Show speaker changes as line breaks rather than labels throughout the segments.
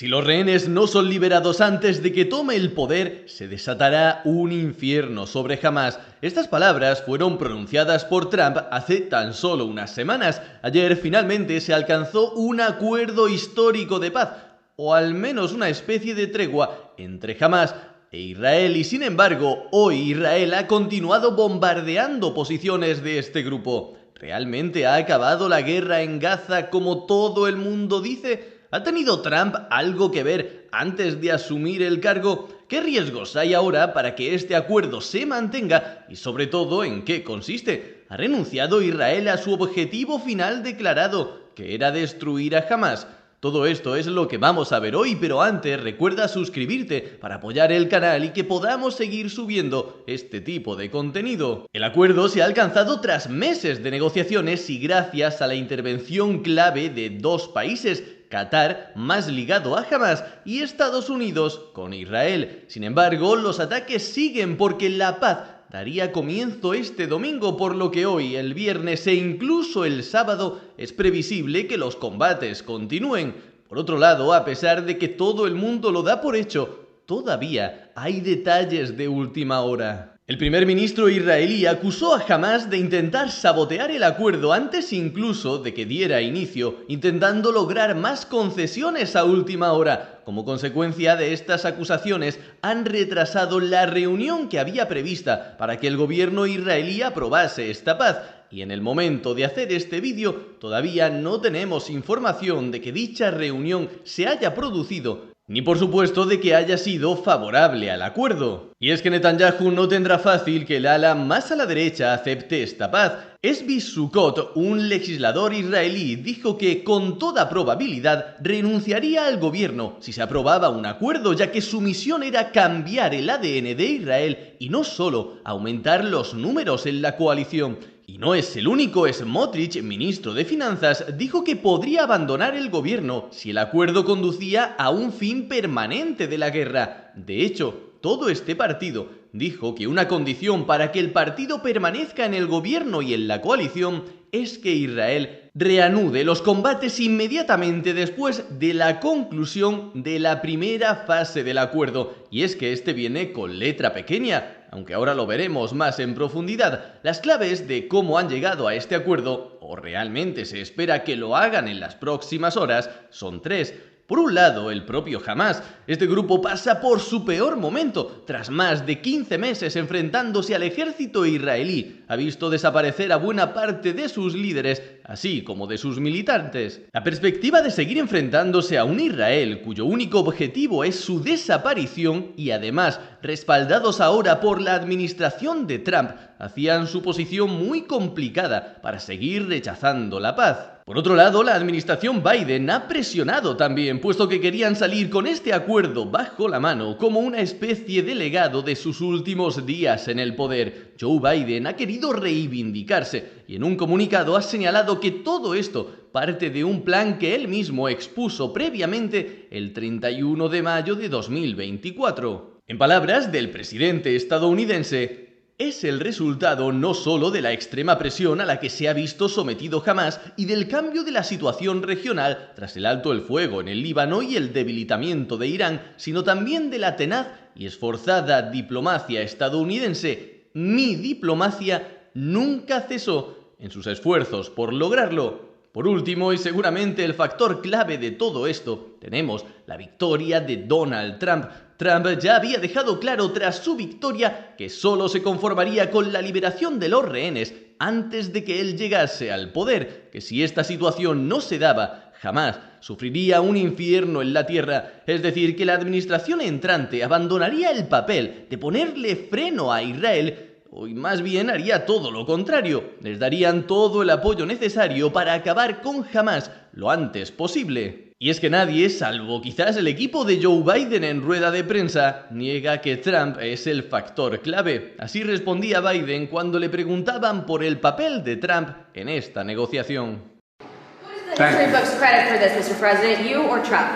Si los rehenes no son liberados antes de que tome el poder, se desatará un infierno sobre Hamás. Estas palabras fueron pronunciadas por Trump hace tan solo unas semanas. Ayer finalmente se alcanzó un acuerdo histórico de paz, o al menos una especie de tregua entre Hamás e Israel, y sin embargo, hoy Israel ha continuado bombardeando posiciones de este grupo. ¿Realmente ha acabado la guerra en Gaza como todo el mundo dice? ¿Ha tenido Trump algo que ver antes de asumir el cargo? ¿Qué riesgos hay ahora para que este acuerdo se mantenga? Y sobre todo, ¿en qué consiste? ¿Ha renunciado Israel a su objetivo final declarado, que era destruir a Hamás? Todo esto es lo que vamos a ver hoy, pero antes recuerda suscribirte para apoyar el canal y que podamos seguir subiendo este tipo de contenido. El acuerdo se ha alcanzado tras meses de negociaciones y gracias a la intervención clave de dos países, Qatar, más ligado a Hamás, y Estados Unidos con Israel. Sin embargo, los ataques siguen porque la paz daría comienzo este domingo, por lo que hoy, el viernes e incluso el sábado es previsible que los combates continúen. Por otro lado, a pesar de que todo el mundo lo da por hecho, todavía hay detalles de última hora. El primer ministro israelí acusó a Hamás de intentar sabotear el acuerdo antes incluso de que diera inicio, intentando lograr más concesiones a última hora. Como consecuencia de estas acusaciones, han retrasado la reunión que había prevista para que el gobierno israelí aprobase esta paz. Y en el momento de hacer este vídeo, todavía no tenemos información de que dicha reunión se haya producido, ni por supuesto de que haya sido favorable al acuerdo. Y es que Netanyahu no tendrá fácil que el ala más a la derecha acepte esta paz. Zvi Sukkot, un legislador israelí, dijo que con toda probabilidad renunciaría al gobierno si se aprobaba un acuerdo, ya que su misión era cambiar el ADN de Israel y no solo aumentar los números en la coalición. Y no es el único. Smotrich, ministro de Finanzas, dijo que podría abandonar el gobierno si el acuerdo conducía a un fin permanente de la guerra. De hecho, todo este partido dijo que una condición para que el partido permanezca en el gobierno y en la coalición es que Israel reanude los combates inmediatamente después de la conclusión de la primera fase del acuerdo. Y es que este viene con letra pequeña, aunque ahora lo veremos más en profundidad. Las claves de cómo han llegado a este acuerdo, o realmente se espera que lo hagan en las próximas horas, son tres. Por un lado, el propio Hamás. Este grupo pasa por su peor momento. Tras más de 15 meses enfrentándose al ejército israelí, ha visto desaparecer a buena parte de sus líderes, así como de sus militantes. La perspectiva de seguir enfrentándose a un Israel cuyo único objetivo es su desaparición y además respaldados ahora por la administración de Trump, hacían su posición muy complicada para seguir rechazando la paz. Por otro lado, la administración Biden ha presionado también, puesto que querían salir con este acuerdo bajo la mano como una especie de legado de sus últimos días en el poder. Joe Biden ha querido reivindicarse y en un comunicado ha señalado que todo esto parte de un plan que él mismo expuso previamente el 31 de mayo de 2024. En palabras del presidente estadounidense, es el resultado no solo de la extrema presión a la que se ha visto sometido Hamás y del cambio de la situación regional tras el alto el fuego en el Líbano y el debilitamiento de Irán, sino también de la tenaz y esforzada diplomacia estadounidense. Mi diplomacia nunca cesó en sus esfuerzos por lograrlo. Por último, y seguramente el factor clave de todo esto, tenemos la victoria de Donald Trump. Trump ya había dejado claro tras su victoria que solo se conformaría con la liberación de los rehenes antes de que él llegase al poder, que si esta situación no se daba, Hamás sufriría un infierno en la tierra, es decir, que la administración entrante abandonaría el papel de ponerle freno a Israel, o más bien haría todo lo contrario, les darían todo el apoyo necesario para acabar con Hamás lo antes posible. Y es que nadie, salvo quizás el equipo de Joe Biden en rueda de prensa, niega que Trump es el factor clave. Así respondía Biden cuando le preguntaban por el papel de Trump en esta negociación.
Who does the history books credit for this, Mr. President, you or Trump?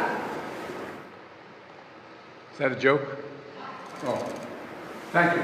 Is that a joke? Oh, thank you.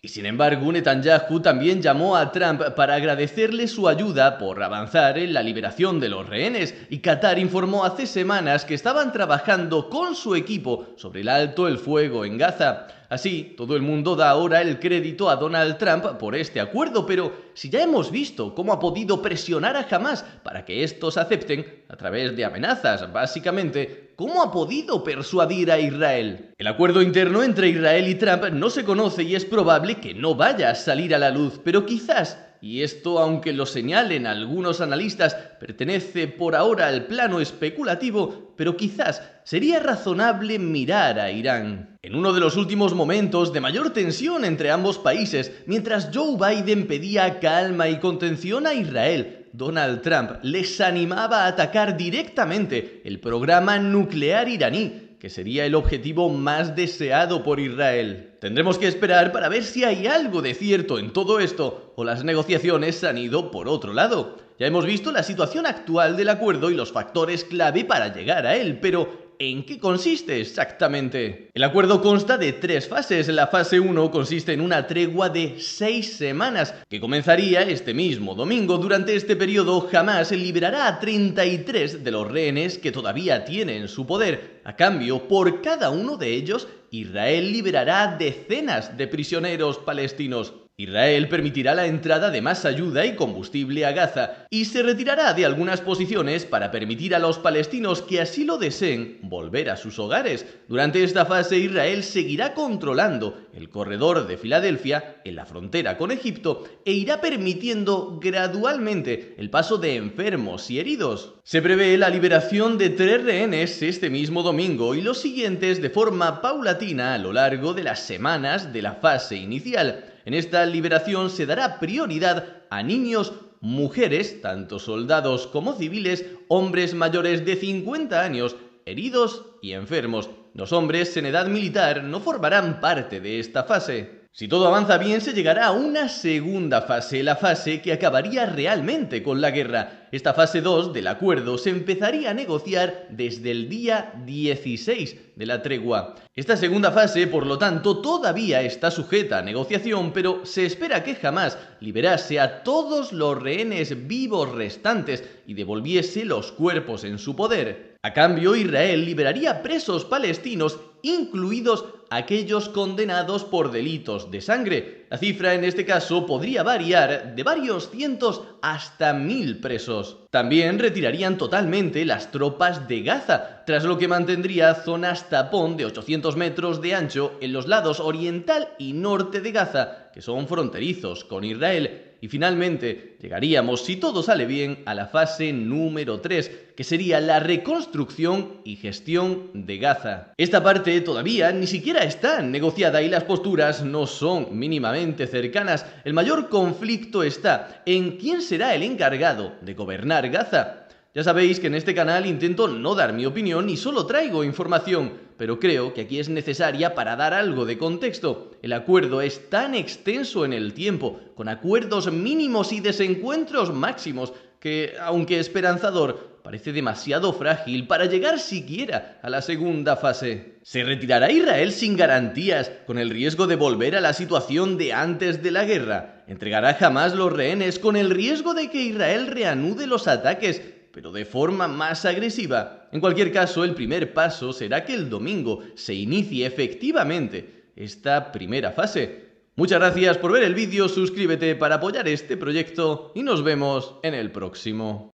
Y sin embargo, Netanyahu también llamó a Trump para agradecerle su ayuda por avanzar en la liberación de los rehenes, y Qatar informó hace semanas que estaban trabajando con su equipo sobre el alto el fuego en Gaza. Así, todo el mundo da ahora el crédito a Donald Trump por este acuerdo, pero si ya hemos visto cómo ha podido presionar a Hamás para que estos acepten a través de amenazas, básicamente, ¿cómo ha podido persuadir a Israel? El acuerdo interno entre Israel y Trump no se conoce y es probable que no vaya a salir a la luz, pero quizás, y esto aunque lo señalen algunos analistas, pertenece por ahora al plano especulativo, pero quizás sería razonable mirar a Irán. En uno de los últimos momentos de mayor tensión entre ambos países, mientras Joe Biden pedía calma y contención a Israel, Donald Trump les animaba a atacar directamente el programa nuclear iraní, que sería el objetivo más deseado por Israel. Tendremos que esperar para ver si hay algo de cierto en todo esto o las negociaciones han ido por otro lado. Ya hemos visto la situación actual del acuerdo y los factores clave para llegar a él, pero ¿en qué consiste exactamente? El acuerdo consta de 3 fases. La fase 1 consiste en una tregua de 6 semanas, que comenzaría este mismo domingo. Durante este periodo, Hamás liberará a 33 de los rehenes que todavía tiene en su poder. A cambio, por cada uno de ellos, Israel liberará decenas de prisioneros palestinos. Israel permitirá la entrada de más ayuda y combustible a Gaza y se retirará de algunas posiciones para permitir a los palestinos que así lo deseen volver a sus hogares. Durante esta fase, Israel seguirá controlando el corredor de Filadelfia en la frontera con Egipto e irá permitiendo gradualmente el paso de enfermos y heridos. Se prevé la liberación de 3 rehenes este mismo domingo y los siguientes de forma paulatina a lo largo de las semanas de la fase inicial. En esta liberación se dará prioridad a niños, mujeres, tanto soldados como civiles, hombres mayores de 50 años, heridos y enfermos. Los hombres en edad militar no formarán parte de esta fase. Si todo avanza bien, se llegará a una segunda fase, la fase que acabaría realmente con la guerra. Esta fase 2 del acuerdo se empezaría a negociar desde el día 16 de la tregua. Esta segunda fase, por lo tanto, todavía está sujeta a negociación, pero se espera que Hamás liberase a todos los rehenes vivos restantes y devolviese los cuerpos en su poder. A cambio, Israel liberaría presos palestinos, incluidos aquellos condenados por delitos de sangre. La cifra en este caso podría variar de varios cientos hasta 1000 presos. También retirarían totalmente las tropas de Gaza, tras lo que mantendría zonas tapón de 800 metros de ancho en los lados oriental y norte de Gaza, que son fronterizos con Israel. Y finalmente llegaríamos, si todo sale bien, a la fase número 3, que sería la reconstrucción y gestión de Gaza. Esta parte todavía ni siquiera está negociada y las posturas no son mínimamente cercanas. El mayor conflicto está en quién será el encargado de gobernar Gaza. Ya sabéis que en este canal intento no dar mi opinión y solo traigo información, pero creo que aquí es necesaria para dar algo de contexto. El acuerdo es tan extenso en el tiempo, con acuerdos mínimos y desencuentros máximos, que, aunque esperanzador, parece demasiado frágil para llegar siquiera a la segunda fase. ¿Se retirará Israel sin garantías, con el riesgo de volver a la situación de antes de la guerra? ¿Entregará Hamás los rehenes con el riesgo de que Israel reanude los ataques, pero de forma más agresiva? En cualquier caso, el primer paso será que el domingo se inicie efectivamente esta primera fase. Muchas gracias por ver el vídeo, suscríbete para apoyar este proyecto y nos vemos en el próximo.